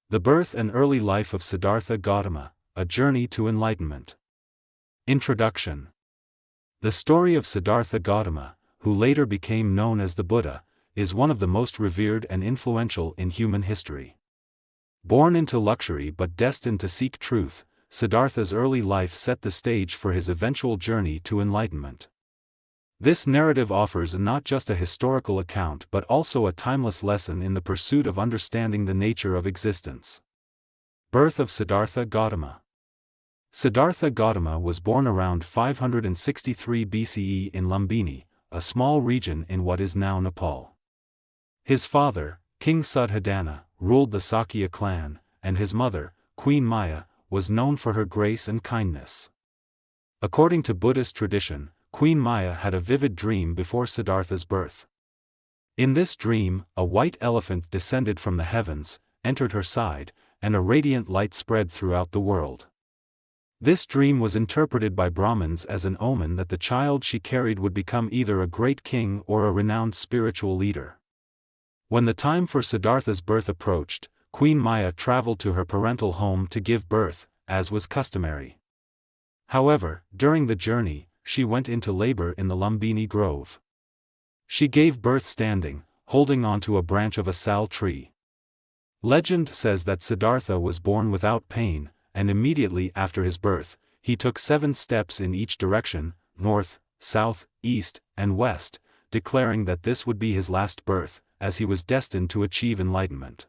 The birth and early life of Siddhartha Gautama, a journey to enlightenment. Introduction. The story of Siddhartha Gautama, who later became known as the Buddha, is one of the most revered and influential in human history. Born into luxury but destined to seek truth, Siddhartha's early life set the stage for his eventual journey to enlightenment. This narrative offers not just a historical account but also a timeless lesson in the pursuit of understanding the nature of existence. Birth of Siddhartha Gautama. Siddhartha Gautama was born around 563 BCE in Lumbini, a small region in what is now Nepal. His father, King Siddhartha, ruled the Sakya clan, and his mother, Queen Maya, was known for her grace and kindness. According to Buddhist tradition, Queen Maya had a vivid dream before Siddhartha's birth. In this dream, a white elephant descended from the heavens, entered her side, and a radiant light spread throughout the world. This dream was interpreted by Brahmins as an omen that the child she carried would become either a great king or a renowned spiritual leader. When the time for Siddhartha's birth approached, Queen Maya traveled to her parental home to give birth, as was customary. However, during the journey, she went into labor in the Lumbini grove. She gave birth standing, holding onto a branch of a sal tree. Legend says that Siddhartha was born without pain, and immediately after his birth, he took 7 steps in each direction, north, south, east, and west, declaring that this would be his last birth, as he was destined to achieve enlightenment.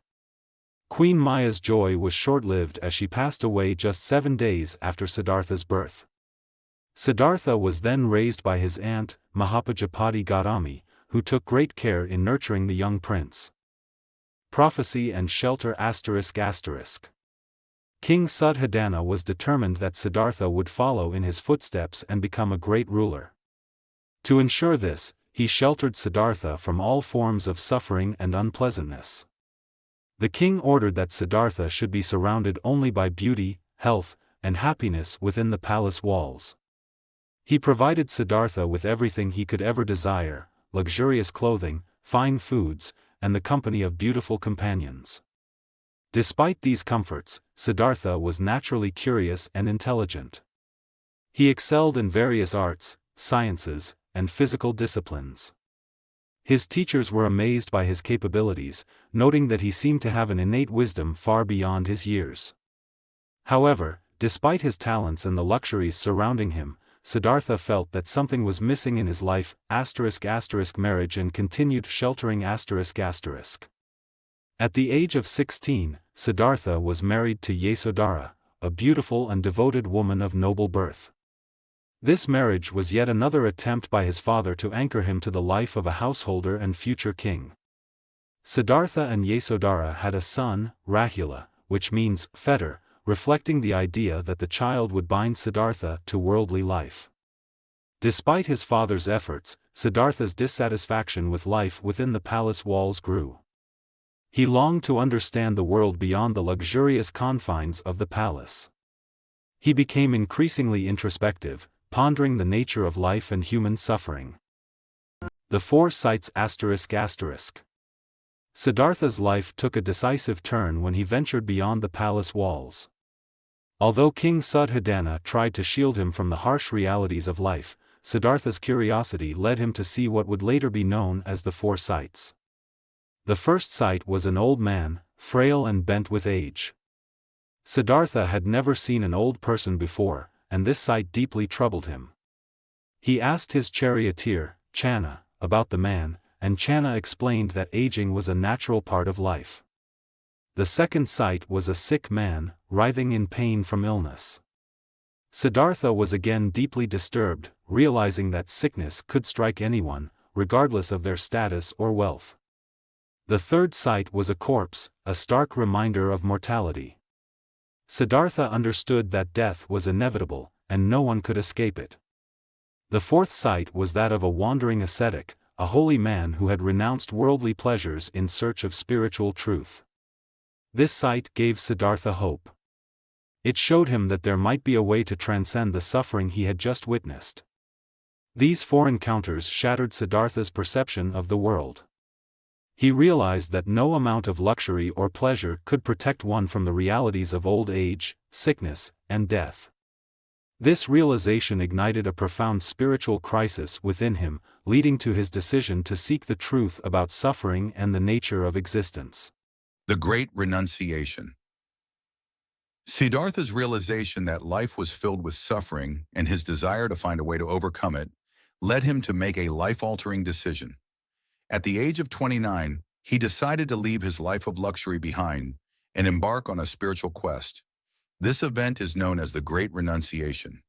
Queen Maya's joy was short-lived as she passed away just 7 days after Siddhartha's birth. Siddhartha was then raised by his aunt, Mahapajapati Gautami, who took great care in nurturing the young prince. Prophecy and shelter ***. King Siddhartha was determined that Siddhartha would follow in his footsteps and become a great ruler. To ensure this, he sheltered Siddhartha from all forms of suffering and unpleasantness. The king ordered that Siddhartha should be surrounded only by beauty, health, and happiness within the palace walls. He provided Siddhartha with everything he could ever desire: luxurious clothing, fine foods, and the company of beautiful companions. Despite these comforts, Siddhartha was naturally curious and intelligent. He excelled in various arts, sciences, and physical disciplines. His teachers were amazed by his capabilities, noting that he seemed to have an innate wisdom far beyond his years. However, despite his talents and the luxuries surrounding him, Siddhartha felt that something was missing in his life, ***marriage and continued sheltering ***. At the age of 16, Siddhartha was married to Yasodhara, a beautiful and devoted woman of noble birth. This marriage was yet another attempt by his father to anchor him to the life of a householder and future king. Siddhartha and Yasodhara had a son, Rahula, which means fetter, reflecting the idea that the child would bind Siddhartha to worldly life. Despite his father's efforts, Siddhartha's dissatisfaction with life within the palace walls grew. He longed to understand the world beyond the luxurious confines of the palace. He became increasingly introspective, pondering the nature of life and human suffering. The 4 sights ***. Siddhartha's life took a decisive turn when he ventured beyond the palace walls. Although King Siddhartha tried to shield him from the harsh realities of life, Siddhartha's curiosity led him to see what would later be known as the 4 sights. The first sight was an old man, frail and bent with age. Siddhartha had never seen an old person before, and this sight deeply troubled him. He asked his charioteer, Channa, about the man, and Channa explained that aging was a natural part of life. The second sight was a sick man, writhing in pain from illness. Siddhartha was again deeply disturbed, realizing that sickness could strike anyone, regardless of their status or wealth. The third sight was a corpse, a stark reminder of mortality. Siddhartha understood that death was inevitable, and no one could escape it. The fourth sight was that of a wandering ascetic, a holy man who had renounced worldly pleasures in search of spiritual truth. This sight gave Siddhartha hope. It showed him that there might be a way to transcend the suffering he had just witnessed. These 4 encounters shattered Siddhartha's perception of the world. He realized that no amount of luxury or pleasure could protect one from the realities of old age, sickness, and death. This realization ignited a profound spiritual crisis within him, leading to his decision to seek the truth about suffering and the nature of existence. The Great Renunciation. Siddhartha's realization that life was filled with suffering and his desire to find a way to overcome it led him to make a life-altering decision. At the age of 29, he decided to leave his life of luxury behind and embark on a spiritual quest. This event is known as the Great Renunciation.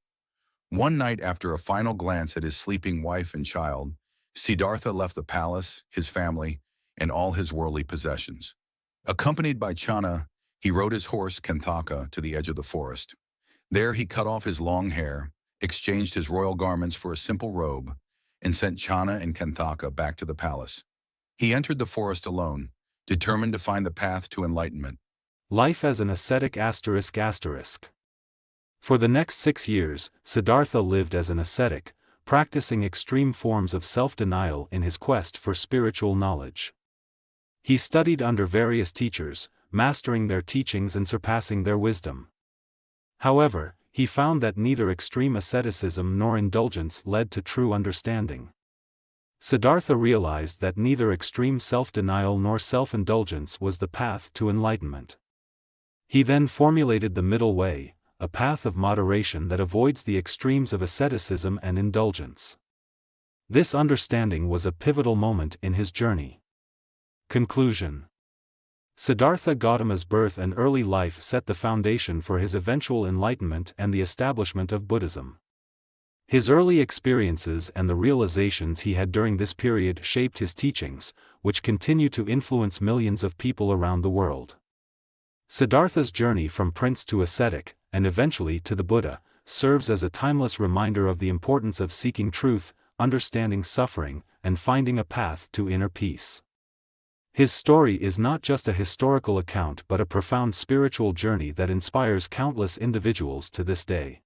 One night after a final glance at his sleeping wife and child, Siddhartha left the palace, his family, and all his worldly possessions. Accompanied by Channa, he rode his horse Kanthaka to the edge of the forest. There he cut off his long hair, exchanged his royal garments for a simple robe, and sent Channa and Kanthaka back to the palace. He entered the forest alone, determined to find the path to enlightenment. Life as an ascetic ****. For the next 6 years, Siddhartha lived as an ascetic, practicing extreme forms of self-denial in his quest for spiritual knowledge. He studied under various teachers, mastering their teachings and surpassing their wisdom. However, he found that neither extreme asceticism nor indulgence led to true understanding. Siddhartha realized that neither extreme self-denial nor self-indulgence was the path to enlightenment. He then formulated the middle way, a path of moderation that avoids the extremes of asceticism and indulgence. This understanding was a pivotal moment in his journey. Conclusion. Siddhartha Gautama's birth and early life set the foundation for his eventual enlightenment and the establishment of Buddhism. His early experiences and the realizations he had during this period shaped his teachings, which continue to influence millions of people around the world. Siddhartha's journey from prince to ascetic, and eventually to the Buddha, serves as a timeless reminder of the importance of seeking truth, understanding suffering, and finding a path to inner peace. His story is not just a historical account but a profound spiritual journey that inspires countless individuals to this day.